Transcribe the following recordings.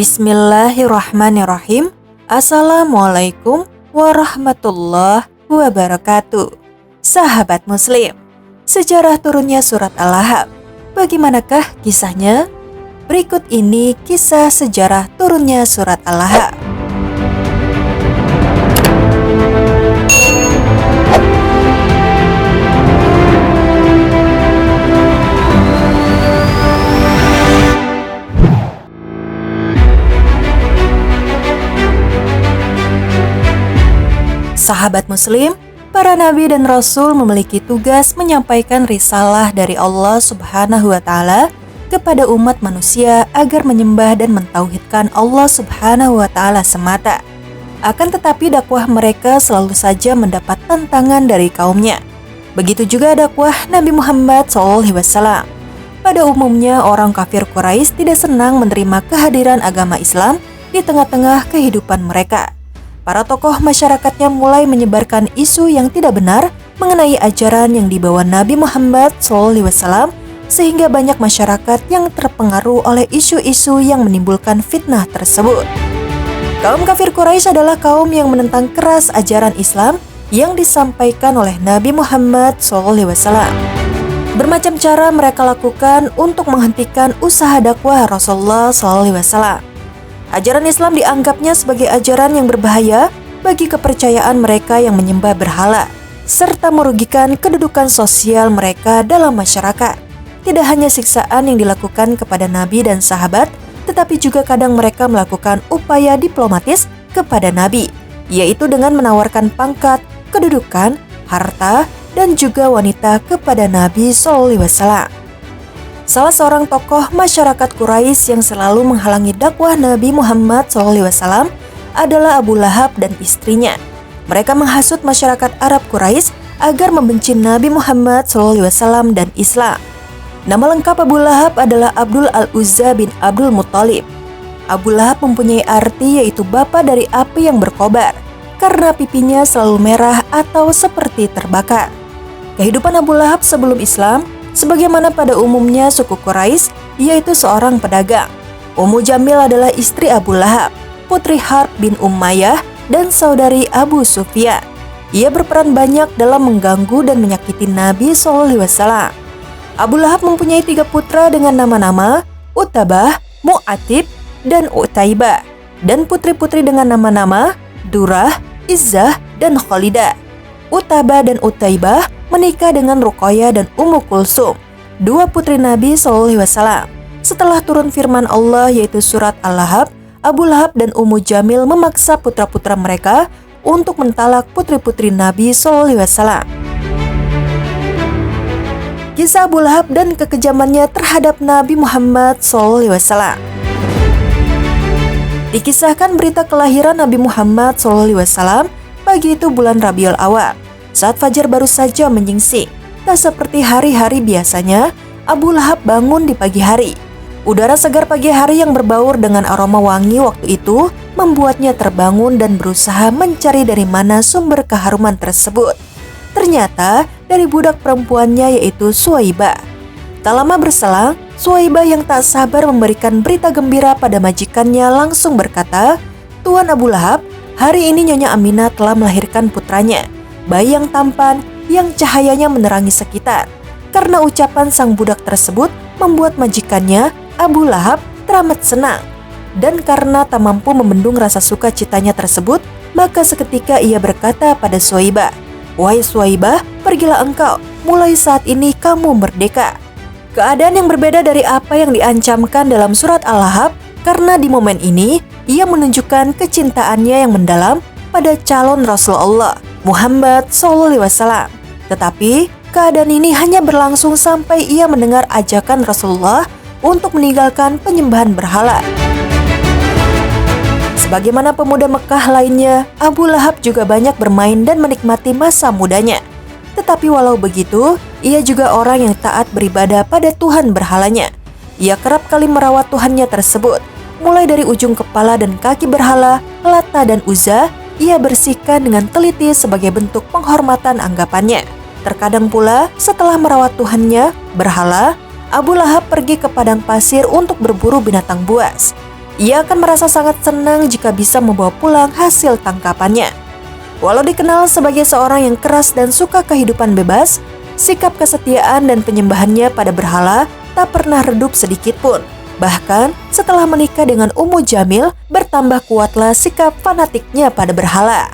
Bismillahirrahmanirrahim. Assalamualaikum warahmatullahi wabarakatuh. Sahabat Muslim, sejarah turunnya surat Al-Lahab. Bagaimanakah kisahnya? Berikut ini kisah sejarah turunnya surat Al-Lahab. Sahabat Muslim, para nabi dan rasul memiliki tugas menyampaikan risalah dari Allah Subhanahu wa Ta'ala kepada umat manusia agar menyembah dan mentauhidkan Allah Subhanahu wa Ta'ala semata. Akan tetapi dakwah mereka selalu saja mendapat tantangan dari kaumnya. Begitu juga dakwah Nabi Muhammad SAW. Pada umumnya orang kafir Quraisy tidak senang menerima kehadiran agama Islam di tengah-tengah kehidupan mereka. Para tokoh masyarakatnya mulai menyebarkan isu yang tidak benar mengenai ajaran yang dibawa Nabi Muhammad SAW, sehingga banyak masyarakat yang terpengaruh oleh isu-isu yang menimbulkan fitnah tersebut. Kaum kafir Quraisy adalah kaum yang menentang keras ajaran Islam yang disampaikan oleh Nabi Muhammad SAW. Bermacam cara mereka lakukan untuk menghentikan usaha dakwah Rasulullah SAW. Ajaran Islam dianggapnya sebagai ajaran yang berbahaya bagi kepercayaan mereka yang menyembah berhala, serta merugikan kedudukan sosial mereka dalam masyarakat. Tidak hanya siksaan yang dilakukan kepada Nabi dan sahabat, tetapi juga kadang mereka melakukan upaya diplomatis kepada Nabi, yaitu dengan menawarkan pangkat, kedudukan, harta, dan juga wanita kepada Nabi SAW. Salah seorang tokoh masyarakat Quraisy yang selalu menghalangi dakwah Nabi Muhammad SAW adalah Abu Lahab dan istrinya. Mereka menghasut masyarakat Arab Quraisy agar membenci Nabi Muhammad SAW dan Islam. Nama lengkap Abu Lahab adalah Abdul Al-Uzza bin Abdul Muttalib. Abu Lahab mempunyai arti yaitu bapa dari api yang berkobar, karena pipinya selalu merah atau seperti terbakar. Kehidupan Abu Lahab sebelum Islam, sebagaimana pada umumnya suku Quraisy, yaitu seorang pedagang. Ummu Jamil adalah istri Abu Lahab, putri Harb bin Umayyah, dan saudari Abu Sufyan. Ia berperan banyak dalam mengganggu dan menyakiti Nabi SAW. Abu Lahab mempunyai 3 putra dengan nama-nama Utabah, Mu'atib, dan Utaibah, dan putri-putri dengan nama-nama Durah, Izzah, dan Khalidah. Utabah dan Utaibah menikah dengan Ruqayyah dan Ummu Kulsum, 2 putri Nabi SAW. Setelah turun firman Allah yaitu surat Al-Lahab, Abu Lahab dan Ummu Jamil memaksa putra-putra mereka untuk mentalak putri-putri Nabi SAW. Kisah Abu Lahab dan kekejamannya terhadap Nabi Muhammad SAW. Dikisahkan berita kelahiran Nabi Muhammad SAW pagi itu bulan Rabiul Awal, saat fajar baru saja menyingsing. Tak seperti hari-hari biasanya, Abu Lahab bangun di pagi hari. Udara segar pagi hari yang berbaur dengan aroma wangi waktu itu membuatnya terbangun dan berusaha mencari dari mana sumber keharuman tersebut. Ternyata dari budak perempuannya yaitu Suwaibah. Tak lama berselang, Suwaibah yang tak sabar memberikan berita gembira pada majikannya langsung berkata, "Tuan Abu Lahab, hari ini Nyonya Aminah telah melahirkan putranya, bayi yang tampan yang cahayanya menerangi sekitar." Karena ucapan sang budak tersebut membuat majikannya, Abu Lahab, teramat senang. Dan karena tak mampu membendung rasa sukacitanya tersebut, maka seketika ia berkata pada Suwaibah, "Wahai Suwaibah, pergilah engkau, mulai saat ini kamu merdeka." Keadaan yang berbeda dari apa yang diancamkan dalam surat Al-Lahab, karena di momen ini ia menunjukkan kecintaannya yang mendalam pada calon Rasulullah Muhammad SAW. Tetapi keadaan ini hanya berlangsung sampai ia mendengar ajakan Rasulullah untuk meninggalkan penyembahan berhala. Sebagaimana pemuda Mekah lainnya, Abu Lahab juga banyak bermain dan menikmati masa mudanya. Tetapi walau begitu, ia juga orang yang taat beribadah pada Tuhan berhalanya. Ia kerap kali merawat Tuhannya tersebut. Mulai dari ujung kepala dan kaki berhala, Lata dan Uzza, ia bersihkan dengan teliti sebagai bentuk penghormatan anggapannya. Terkadang pula, setelah merawat Tuhannya, berhala, Abu Lahab pergi ke padang pasir untuk berburu binatang buas. Ia akan merasa sangat senang jika bisa membawa pulang hasil tangkapannya. Walau dikenal sebagai seorang yang keras dan suka kehidupan bebas, sikap kesetiaan dan penyembahannya pada berhala tak pernah redup sedikit pun. Bahkan setelah menikah dengan Ummu Jamil, bertambah kuatlah sikap fanatiknya pada berhala.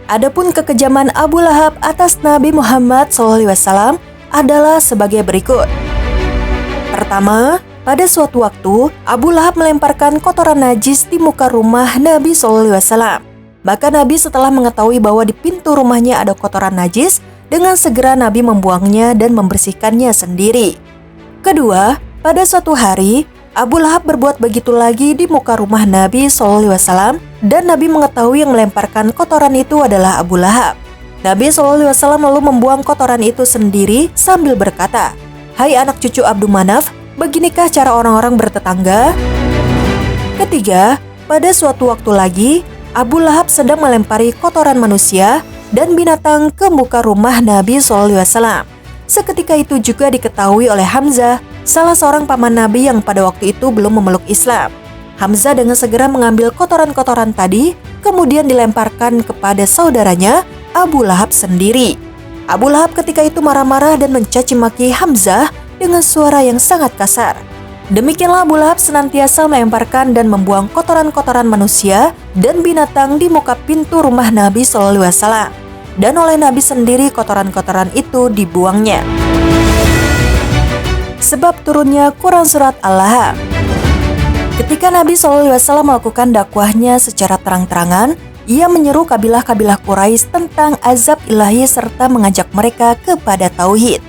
Adapun kekejaman Abu Lahab atas Nabi Muhammad SAW adalah sebagai berikut. Pertama, pada suatu waktu, Abu Lahab melemparkan kotoran najis di muka rumah Nabi SAW. Maka Nabi setelah mengetahui bahwa di pintu rumahnya ada kotoran najis, dengan segera Nabi membuangnya dan membersihkannya sendiri. Kedua, pada suatu hari, Abu Lahab berbuat begitu lagi di muka rumah Nabi SAW dan Nabi mengetahui yang melemparkan kotoran itu adalah Abu Lahab. Nabi SAW lalu membuang kotoran itu sendiri sambil berkata, "Hai anak cucu Abdul Manaf, beginikah cara orang-orang bertetangga?" Ketiga, pada suatu waktu lagi, Abu Lahab sedang melempari kotoran manusia dan binatang ke muka rumah Nabi SAW. Seketika itu juga diketahui oleh Hamzah, salah seorang paman Nabi yang pada waktu itu belum memeluk Islam. Hamzah dengan segera mengambil kotoran-kotoran tadi, kemudian dilemparkan kepada saudaranya, Abu Lahab sendiri. Abu Lahab ketika itu marah-marah dan mencaci maki Hamzah dengan suara yang sangat kasar. Demikianlah Abu Lahab senantiasa melemparkan dan membuang kotoran-kotoran manusia dan binatang di muka pintu rumah Nabi SAW. Dan oleh Nabi sendiri kotoran-kotoran itu dibuangnya. Sebab turunnya Quran Surat Al-Lahab. Ketika Nabi SAW melakukan dakwahnya secara terang-terangan, ia menyeru kabilah-kabilah Quraisy tentang azab ilahi serta mengajak mereka kepada tauhid.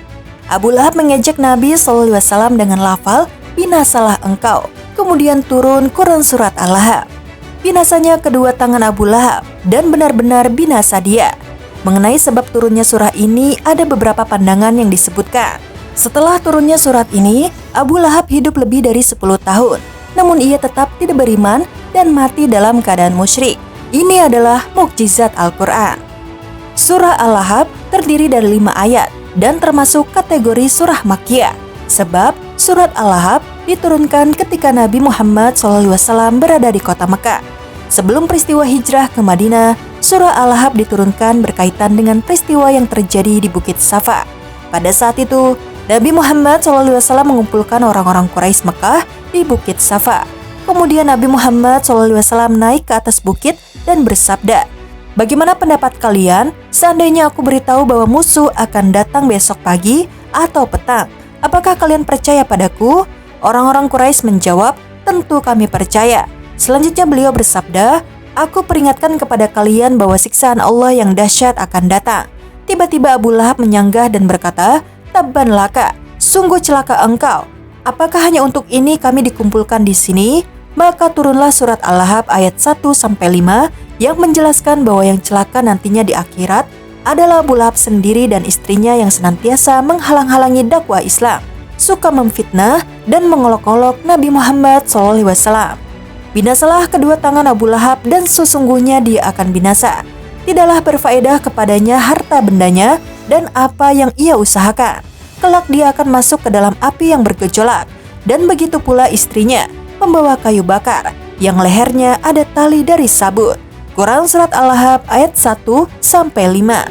Abu Lahab mengejek Nabi SAW dengan lafal, "Binasalah engkau." Kemudian turun Quran Surat Al-Lahab. Binasanya kedua tangan Abu Lahab dan benar-benar binasa dia. Mengenai sebab turunnya surah ini ada beberapa pandangan yang disebutkan. Setelah turunnya surat ini, Abu Lahab hidup lebih dari 10 tahun. Namun ia tetap tidak beriman dan mati dalam keadaan musyrik. Ini adalah mukjizat Al-Quran. Surah Al-Lahab terdiri dari 5 ayat dan termasuk kategori surah Makkiyah. Sebab surat Al-Lahab diturunkan ketika Nabi Muhammad SAW berada di kota Mekah. Sebelum peristiwa hijrah ke Madinah, surah Al-Lahab diturunkan berkaitan dengan peristiwa yang terjadi di Bukit Safa. Pada saat itu, Nabi Muhammad SAW mengumpulkan orang-orang Quraisy Mekah di Bukit Safa. Kemudian Nabi Muhammad SAW naik ke atas bukit dan bersabda, "Bagaimana pendapat kalian seandainya aku beritahu bahwa musuh akan datang besok pagi atau petang? Apakah kalian percaya padaku?" Orang-orang Quraisy menjawab, "Tentu kami percaya." Selanjutnya beliau bersabda, "Aku peringatkan kepada kalian bahwa siksaan Allah yang dahsyat akan datang." Tiba-tiba Abu Lahab menyanggah dan berkata, "Tabban laka, sungguh celaka engkau. Apakah hanya untuk ini kami dikumpulkan di sini?" Maka turunlah surat Al-Lahab ayat 1-5 yang menjelaskan bahwa yang celaka nantinya di akhirat adalah Abu Lahab sendiri dan istrinya yang senantiasa menghalang-halangi dakwah Islam, suka memfitnah dan mengolok-olok Nabi Muhammad SAW. Binasalah kedua tangan Abu Lahab dan sesungguhnya dia akan binasa. Tidaklah berfaedah kepadanya harta bendanya dan apa yang ia usahakan. Kelak dia akan masuk ke dalam api yang bergejolak. Dan begitu pula istrinya, pembawa kayu bakar, yang lehernya ada tali dari sabut. Quran Surat Al-Lahab ayat 1-5.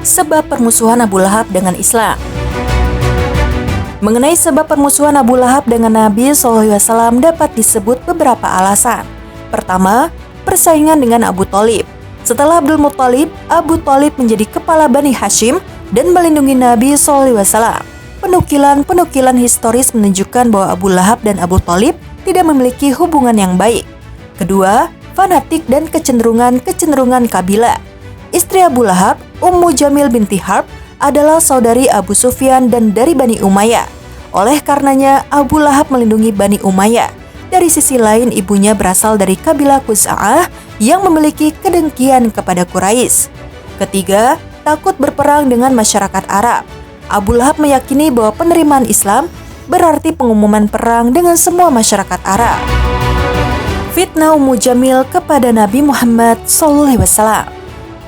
Sebab permusuhan Abu Lahab dengan Islam. Mengenai sebab permusuhan Abu Lahab dengan Nabi SAW dapat disebut beberapa alasan. Pertama, persaingan dengan Abu Thalib. Setelah Abdul Muthalib, Abu Thalib menjadi kepala Bani Hashim dan melindungi Nabi SAW. Penukilan-penukilan historis menunjukkan bahwa Abu Lahab dan Abu Thalib tidak memiliki hubungan yang baik. Kedua, fanatik dan kecenderungan kabilah. Istri Abu Lahab, Ummu Jamil binti Harb, adalah saudari Abu Sufyan dan dari Bani Umayyah. Oleh karenanya, Abu Lahab melindungi Bani Umayyah. Dari sisi lain, ibunya berasal dari kabilah Khuza'ah yang memiliki kedengkian kepada Quraisy. Ketiga, takut berperang dengan masyarakat Arab. Abu Lahab meyakini bahwa penerimaan Islam berarti pengumuman perang dengan semua masyarakat Arab. Fitnah Ummu Jamil kepada Nabi Muhammad SAW.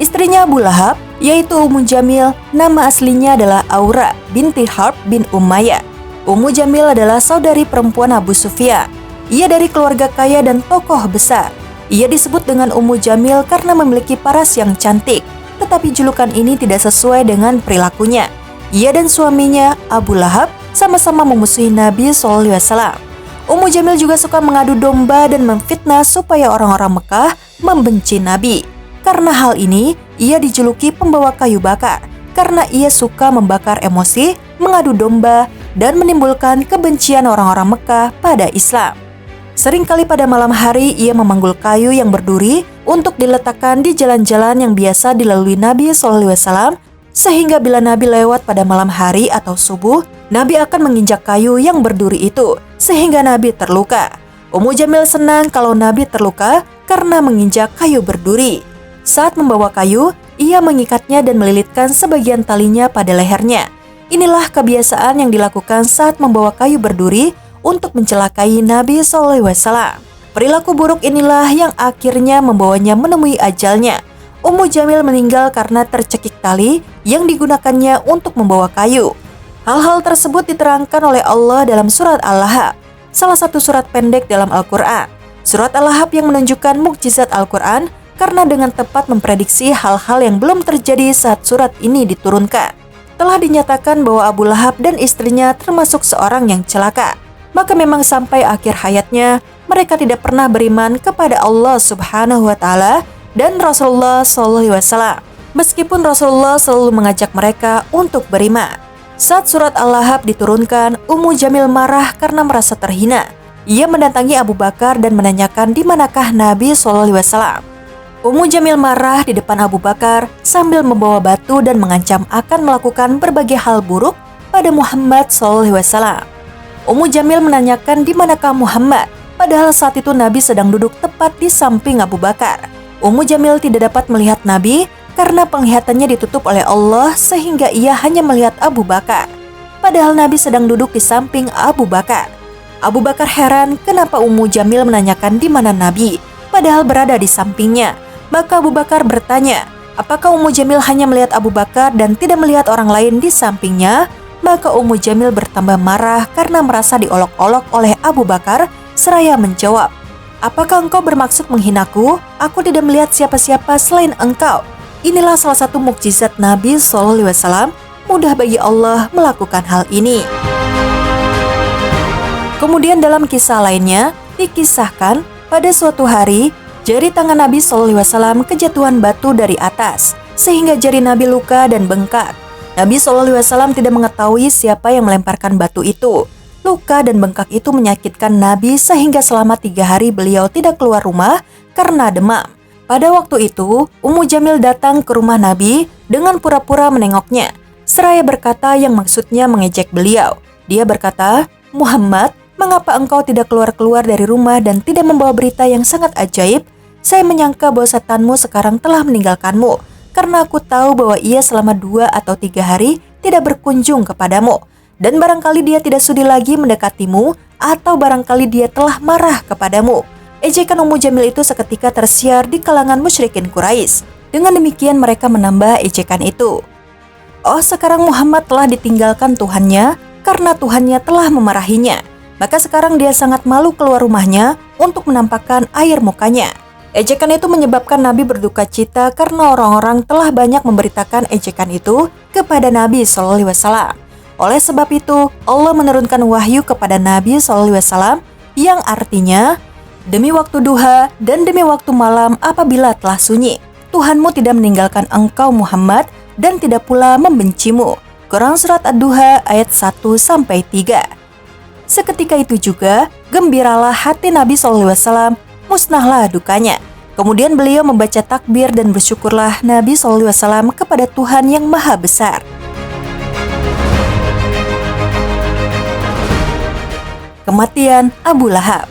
Istrinya Abu Lahab, yaitu Ummu Jamil, nama aslinya adalah Aura binti Harb bin Umayyah. Ummu Jamil adalah saudari perempuan Abu Sufyan. Ia dari keluarga kaya dan tokoh besar. Ia disebut dengan Ummu Jamil karena memiliki paras yang cantik, tetapi julukan ini tidak sesuai dengan perilakunya. Ia dan suaminya, Abu Lahab, sama-sama memusuhi Nabi SAW. Ummu Jamil juga suka mengadu domba dan memfitnah supaya orang-orang Mekah membenci Nabi. Karena hal ini, ia dijuluki pembawa kayu bakar, karena ia suka membakar emosi, mengadu domba, dan menimbulkan kebencian orang-orang Mekah pada Islam. Seringkali pada malam hari ia memanggul kayu yang berduri untuk diletakkan di jalan-jalan yang biasa dilalui Nabi SAW, sehingga bila Nabi lewat pada malam hari atau subuh, Nabi akan menginjak kayu yang berduri itu, sehingga Nabi terluka. Ummu Jamil senang kalau Nabi terluka karena menginjak kayu berduri. Saat membawa kayu, ia mengikatnya dan melilitkan sebagian talinya pada lehernya. Inilah kebiasaan yang dilakukan saat membawa kayu berduri untuk mencelakai Nabi SAW. Perilaku buruk inilah yang akhirnya membawanya menemui ajalnya. Ummu Jamil meninggal karena tercekik tali yang digunakannya untuk membawa kayu. Hal-hal tersebut diterangkan oleh Allah dalam surat Al-Lahab, salah satu surat pendek dalam Al-Quran. Surat Al-Lahab yang menunjukkan mukjizat Al-Quran karena dengan tepat memprediksi hal-hal yang belum terjadi saat surat ini diturunkan. Telah dinyatakan bahwa Abu Lahab dan istrinya termasuk seorang yang celaka. Maka memang sampai akhir hayatnya, mereka tidak pernah beriman kepada Allah Subhanahu wa Ta'ala dan Rasulullah SAW. Meskipun Rasulullah selalu mengajak mereka untuk beriman. Saat surat Al-Lahab diturunkan, Ummu Jamil marah karena merasa terhina. Ia mendatangi Abu Bakar dan menanyakan di manakah Nabi SAW. Ummu Jamil marah di depan Abu Bakar sambil membawa batu dan mengancam akan melakukan berbagai hal buruk pada Muhammad SAW. Ummu Jamil menanyakan di manakah Muhammad, padahal saat itu Nabi sedang duduk tepat di samping Abu Bakar. Ummu Jamil tidak dapat melihat Nabi karena penglihatannya ditutup oleh Allah sehingga ia hanya melihat Abu Bakar. Padahal Nabi sedang duduk di samping Abu Bakar. Abu Bakar heran kenapa Ummu Jamil menanyakan di mana Nabi, padahal berada di sampingnya. Maka Abu Bakar bertanya, apakah Ummu Jamil hanya melihat Abu Bakar dan tidak melihat orang lain di sampingnya? Maka Ummu Jamil bertambah marah karena merasa diolok-olok oleh Abu Bakar seraya menjawab, apakah engkau bermaksud menghinaku? Aku tidak melihat siapa-siapa selain engkau. Inilah salah satu mukjizat Nabi SAW, mudah bagi Allah melakukan hal ini. Kemudian dalam kisah lainnya, dikisahkan pada suatu hari, jari tangan Nabi SAW kejatuhan batu dari atas, sehingga jari Nabi luka dan bengkak. Nabi SAW tidak mengetahui siapa yang melemparkan batu itu. Luka dan bengkak itu menyakitkan Nabi sehingga selama 3 hari beliau tidak keluar rumah karena demam. Pada waktu itu, Ummu Jamil datang ke rumah Nabi dengan pura-pura menengoknya, seraya berkata yang maksudnya mengejek beliau. Dia berkata, Muhammad, mengapa engkau tidak keluar-keluar dari rumah dan tidak membawa berita yang sangat ajaib? Saya menyangka bahwa setanmu sekarang telah meninggalkanmu, karena aku tahu bahwa ia selama 2 atau 3 hari tidak berkunjung kepadamu. Dan barangkali dia tidak sudi lagi mendekatimu, atau barangkali dia telah marah kepadamu. Ejekan Ummu Jamil itu seketika tersiar di kalangan musyrikin Quraisy. Dengan demikian mereka menambah ejekan itu. Oh, sekarang Muhammad telah ditinggalkan Tuhannya karena Tuhannya telah memarahinya. Maka sekarang dia sangat malu keluar rumahnya untuk menampakkan air mukanya. Ejekan itu menyebabkan Nabi berduka cita karena orang-orang telah banyak memberitakan ejekan itu kepada Nabi SAW. Oleh sebab itu, Allah menurunkan wahyu kepada Nabi SAW yang artinya, demi waktu duha dan demi waktu malam apabila telah sunyi, Tuhanmu tidak meninggalkan engkau Muhammad dan tidak pula membencimu. Quran Surat Ad-Duha ayat 1-3. Seketika itu juga, gembiralah hati Nabi SAW, musnahlah dukanya. Kemudian beliau membaca takbir dan bersyukurlah Nabi SAW kepada Tuhan yang Maha Besar. Kematian Abu Lahab.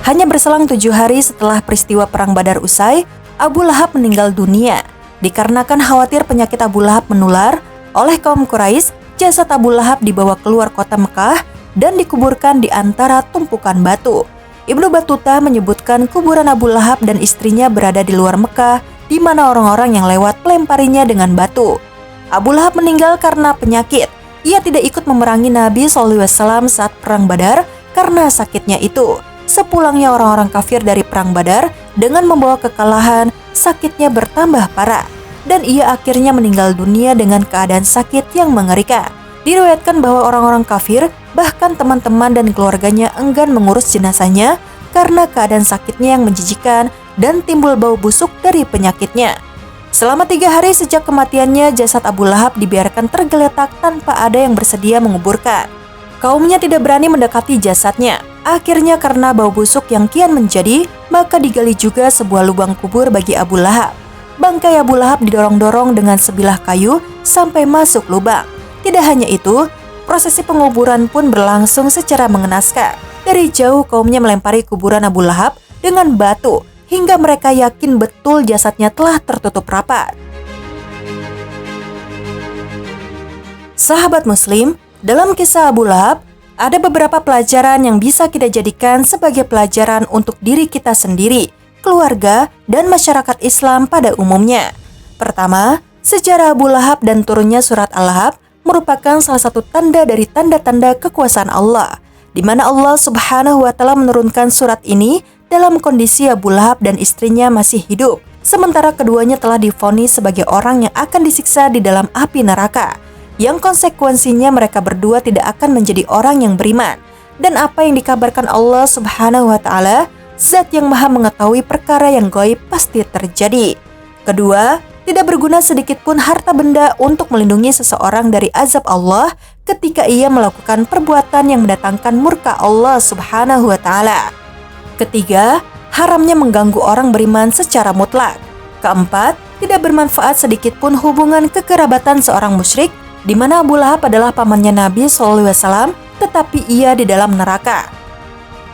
Hanya berselang 7 hari setelah peristiwa Perang Badar usai, Abu Lahab meninggal dunia. Dikarenakan khawatir penyakit Abu Lahab menular, oleh kaum Quraisy, jasad Abu Lahab dibawa keluar kota Mekah dan dikuburkan di antara tumpukan batu. Ibnu Battuta menyebutkan kuburan Abu Lahab dan istrinya berada di luar Mekah, di mana orang-orang yang lewat melemparinya dengan batu. Abu Lahab meninggal karena penyakit. ia tidak ikut memerangi Nabi SAW saat perang Badar karena sakitnya itu. Sepulangnya orang-orang kafir dari perang Badar dengan membawa kekalahan, sakitnya bertambah parah dan ia akhirnya meninggal dunia dengan keadaan sakit yang mengerikan. Diriwayatkan bahwa orang-orang kafir, bahkan teman-teman dan keluarganya enggan mengurus jenazahnya karena keadaan sakitnya yang menjijikan dan timbul bau busuk dari penyakitnya. Selama 3 hari sejak kematiannya, jasad Abu Lahab dibiarkan tergeletak tanpa ada yang bersedia menguburkan. Kaumnya tidak berani mendekati jasadnya. Akhirnya karena bau busuk yang kian menjadi, maka digali juga sebuah lubang kubur bagi Abu Lahab. Bangkai Abu Lahab didorong-dorong dengan sebilah kayu sampai masuk lubang. Tidak hanya itu, prosesi penguburan pun berlangsung secara mengenaskan. Dari jauh kaumnya melempari kuburan Abu Lahab dengan batu hingga mereka yakin betul jasadnya telah tertutup rapat. Sahabat Muslim, dalam kisah Abu Lahab, ada beberapa pelajaran yang bisa kita jadikan sebagai pelajaran untuk diri kita sendiri, keluarga, dan masyarakat Islam pada umumnya. Pertama, sejarah Abu Lahab dan turunnya surat Al-Lahab merupakan salah satu tanda dari tanda-tanda kekuasaan Allah, di mana Allah Subhanahu wa Ta'ala menurunkan surat ini dalam kondisi Abu Lahab dan istrinya masih hidup, sementara keduanya telah divonis sebagai orang yang akan disiksa di dalam api neraka, yang konsekuensinya mereka berdua tidak akan menjadi orang yang beriman. Dan apa yang dikabarkan Allah Subhanahu wa Ta'ala, Zat yang Maha mengetahui perkara yang gaib pasti terjadi. Kedua, tidak berguna sedikit pun harta benda untuk melindungi seseorang dari azab Allah ketika ia melakukan perbuatan yang mendatangkan murka Allah Subhanahu wa Ta'ala. Ketiga, haramnya mengganggu orang beriman secara mutlak. Keempat, tidak bermanfaat sedikit pun hubungan kekerabatan seorang musyrik, di mana Abu Lahab adalah pamannya Nabi SAW, tetapi ia di dalam neraka.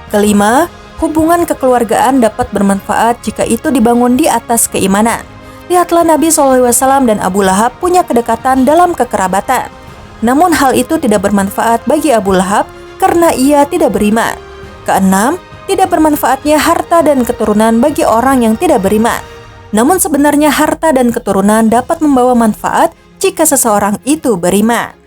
Kelima, hubungan kekeluargaan dapat bermanfaat jika itu dibangun di atas keimanan. Lihatlah Nabi SAW dan Abu Lahab punya kedekatan dalam kekerabatan. Namun hal itu tidak bermanfaat bagi Abu Lahab karena ia tidak beriman. Keenam, tidak bermanfaatnya harta dan keturunan bagi orang yang tidak beriman. Namun sebenarnya harta dan keturunan dapat membawa manfaat jika seseorang itu beriman.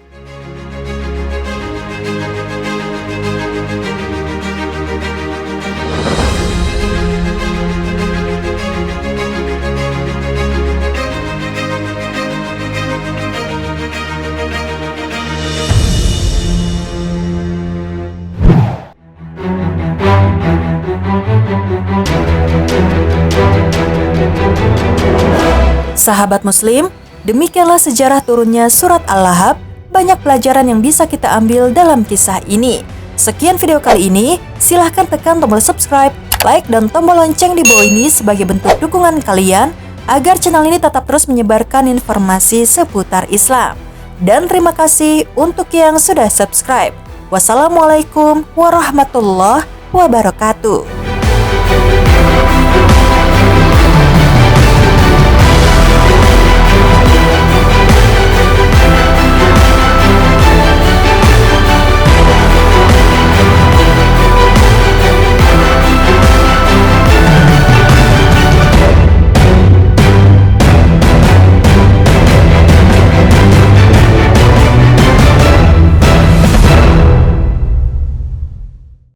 Sahabat Muslim, demikianlah sejarah turunnya surat Al-Lahab. Banyak pelajaran yang bisa kita ambil dalam kisah ini. Sekian video kali ini, silahkan tekan tombol subscribe, like, dan tombol lonceng di bawah ini sebagai bentuk dukungan kalian agar channel ini tetap terus menyebarkan informasi seputar Islam. Dan terima kasih untuk yang sudah subscribe. Wassalamualaikum warahmatullahi wabarakatuh.